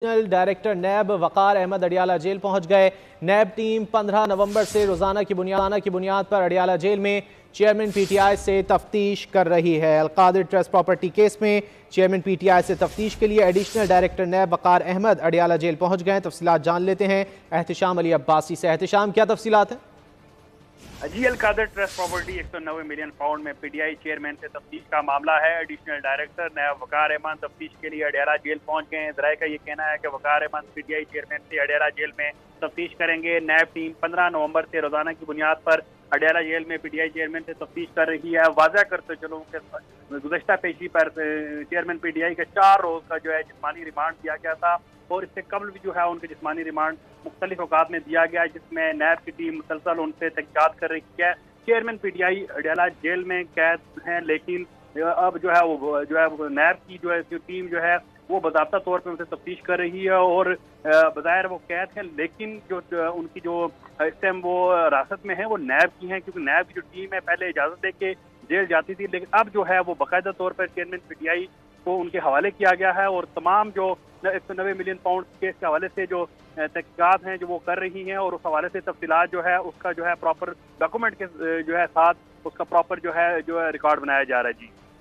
Additional director NAB Waqar Ahmad Adiala jail पहुंच गए। नैब team 15 नवंबर से रोजाना की बुनियाद पर अडियाला जेल में चेयरमैन पीटीआई से तफ्तीश कर रही है। अलकादिर ट्रस्ट प्रॉपर्टी केस में चेयरमैन पीटीआई से तफ्तीश के लिए additional director NAB Waqar Ahmad Adiala jail पहुंच गए। तफसीलात जान लेते हैं एहतिशाम अली अब्बासी से। एहतिशाम, क्या तफसीलात हैं? जी, Alqadir trust property 190 million pound में पीटीआई चेयरमैन से तफ्तीश का मामला है। Additional director NAB Waqar Ahmed तफ्तीश के लिए अडियाला जेल पहुंच गए हैं। जराये का ये कहना है कि वकार अहमद पीटीआई चेयरमैन से अडियाला जेल में तफ्तीश करेंगे। नैब टीम 15 नवंबर से रोजाना की बुनियाद पर अडियाला जेल में पीटीआई चेयरमैन से तफ्तीश कर रही है। वाज़ा करते चलो कि गुज़श्ता पेशी पर चेयरमैन पीटीआई का 4 रोज का जो है जिस्मानी रिमांड दिया गया था और इससे कबल भी जो है उनके जिस्मानी रिमांड मुख्तलिफ औकात में दिया गया, जिसमें नैब की टीम मुसलसल उनसे तहकीकात कर रही है। चेयरमैन पीटीआई अडियाला जेल में कैद हैं, लेकिन अब जो है वो नैब की जो है टीम जो है वो बाज़ाब्ता तौर पर उनसे तफ्तीश कर रही है और बज़ाहिर वो कैद हैं, लेकिन जो उनकी जो इस टाइम वो हिरासत में है वो नैब की हैं, क्योंकि नैब की जो टीम है पहले इजाज़त दे के जेल जाती थी, लेकिन अब जो है वो बाकायदा तौर पर चेयरमैन पीटीआई को उनके हवाले किया गया है और तमाम जो 190 मिलियन पाउंड केस के हवाले से जो तहकीकात हैं जो वो कर रही हैं और उस हवाले से तफसीलात जो है उसका जो है प्रॉपर डॉक्यूमेंट के जो है साथ उसका प्रॉपर जो है रिकॉर्ड बनाया जा रहा है। जी।